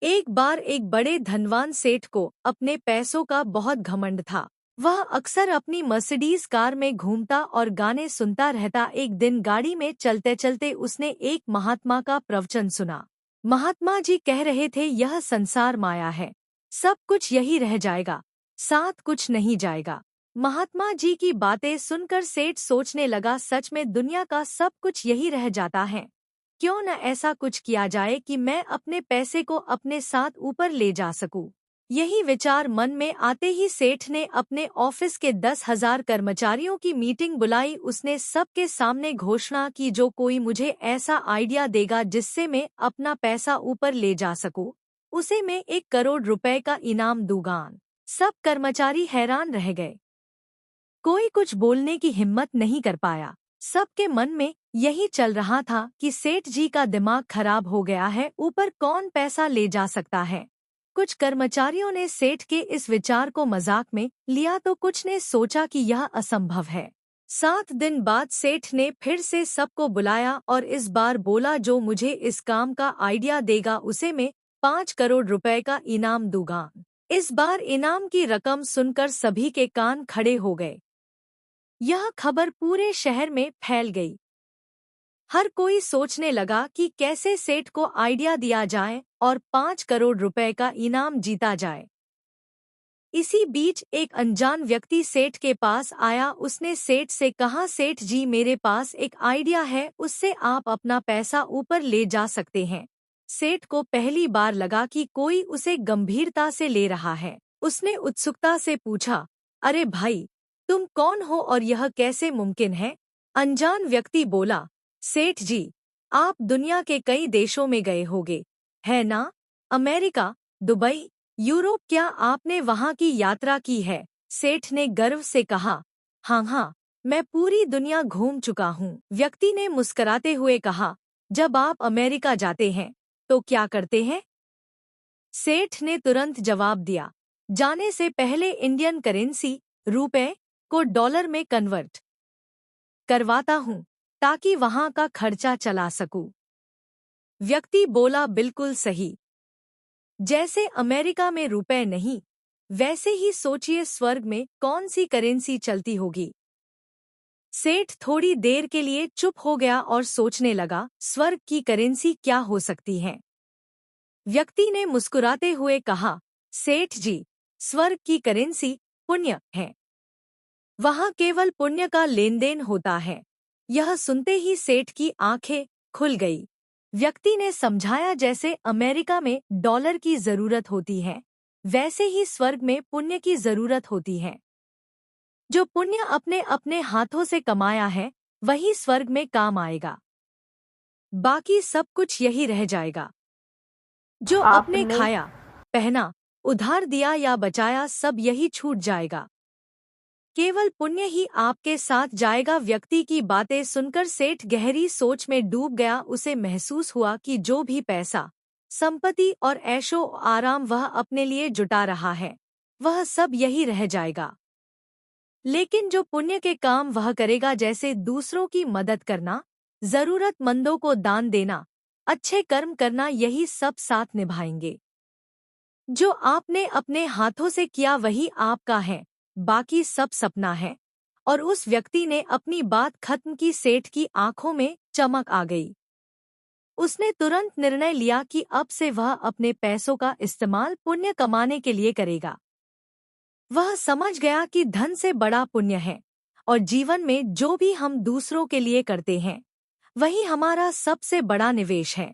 एक बार एक बड़े धनवान सेठ को अपने पैसों का बहुत घमंड था। वह अक्सर अपनी मर्सिडीज कार में घूमता और गाने सुनता रहता। एक दिन गाड़ी में चलते चलते उसने एक महात्मा का प्रवचन सुना। महात्मा जी कह रहे थे, यह संसार माया है, सब कुछ यही रह जाएगा, साथ कुछ नहीं जाएगा। महात्मा जी की बातें सुनकर सेठ सोचने लगा, सच में दुनिया का सब कुछ यही रह जाता है। क्यों न ऐसा कुछ किया जाए कि मैं अपने पैसे को अपने साथ ऊपर ले जा सकूं। यही विचार मन में आते ही सेठ ने अपने ऑफिस के 10,000 कर्मचारियों की मीटिंग बुलाई। उसने सबके सामने घोषणा की, जो कोई मुझे ऐसा आइडिया देगा जिससे मैं अपना पैसा ऊपर ले जा सकूं, उसे मैं 1 करोड़ रुपए का इनाम दूंगा। सब कर्मचारी हैरान रह गए, कोई कुछ बोलने की हिम्मत नहीं कर पाया। सबके मन में यही चल रहा था कि सेठ जी का दिमाग खराब हो गया है, ऊपर कौन पैसा ले जा सकता है। कुछ कर्मचारियों ने सेठ के इस विचार को मजाक में लिया तो कुछ ने सोचा कि यह असंभव है। 7 दिन बाद सेठ ने फिर से सबको बुलाया और इस बार बोला, जो मुझे इस काम का आइडिया देगा उसे मैं 5 करोड़ रुपए का इनाम दूंगा। इस बार इनाम की रकम सुनकर सभी के कान खड़े हो गए। यह खबर पूरे शहर में फैल गई। हर कोई सोचने लगा कि कैसे सेठ को आइडिया दिया जाए और 5 करोड़ रुपए का इनाम जीता जाए। इसी बीच एक अनजान व्यक्ति सेठ के पास आया। उसने सेठ से कहा, सेठ जी मेरे पास एक आइडिया है, उससे आप अपना पैसा ऊपर ले जा सकते हैं। सेठ को पहली बार लगा कि कोई उसे गंभीरता से ले रहा है। उसने उत्सुकता से पूछा, अरे भाई, तुम कौन हो और यह कैसे मुमकिन है? अनजान व्यक्ति बोला, सेठ जी, आप दुनिया के कई देशों में गए होंगे, है ना? अमेरिका, दुबई, यूरोप, क्या आपने वहाँ की यात्रा की है? सेठ ने गर्व से कहा, हाँ, मैं पूरी दुनिया घूम चुका हूँ। व्यक्ति ने मुस्कुराते हुए कहा, जब आप अमेरिका जाते हैं तो क्या करते हैं? सेठ ने तुरंत जवाब दिया, जाने से पहले इंडियन करेंसी रुपए को डॉलर में कन्वर्ट करवाता हूँ ताकि वहां का खर्चा चला सकूं। व्यक्ति बोला, बिल्कुल सही। जैसे अमेरिका में रुपए नहीं, वैसे ही सोचिए स्वर्ग में कौन सी करेंसी चलती होगी। सेठ थोड़ी देर के लिए चुप हो गया और सोचने लगा, स्वर्ग की करेंसी क्या हो सकती है? व्यक्ति ने मुस्कुराते हुए कहा, सेठ जी, स्वर्ग की करेंसी पुण्य है, वहां केवल पुण्य का लेन देन होता है। यह सुनते ही सेठ की आंखें खुल गई। व्यक्ति ने समझाया, जैसे अमेरिका में डॉलर की जरूरत होती है, वैसे ही स्वर्ग में पुण्य की जरूरत होती है। जो पुण्य अपने अपने हाथों से कमाया है वही स्वर्ग में काम आएगा, बाकी सब कुछ यही रह जाएगा। जो आपने आपने खाया, पहना, उधार दिया या बचाया, सब यही छूट जाएगा, केवल पुण्य ही आपके साथ जाएगा। व्यक्ति की बातें सुनकर सेठ गहरी सोच में डूब गया। उसे महसूस हुआ कि जो भी पैसा, संपत्ति और ऐशो आराम वह अपने लिए जुटा रहा है, वह सब यही रह जाएगा। लेकिन जो पुण्य के काम वह करेगा, जैसे दूसरों की मदद करना, जरूरतमंदों को दान देना, अच्छे कर्म करना, यही सब साथ निभाएंगे। जो आपने अपने हाथों से किया वही आपका है, बाकी सब सपना है। और उस व्यक्ति ने अपनी बात खत्म की। सेठ की आंखों में चमक आ गई। उसने तुरंत निर्णय लिया कि अब से वह अपने पैसों का इस्तेमाल पुण्य कमाने के लिए करेगा। वह समझ गया कि धन से बड़ा पुण्य है, और जीवन में जो भी हम दूसरों के लिए करते हैं वही हमारा सबसे बड़ा निवेश है।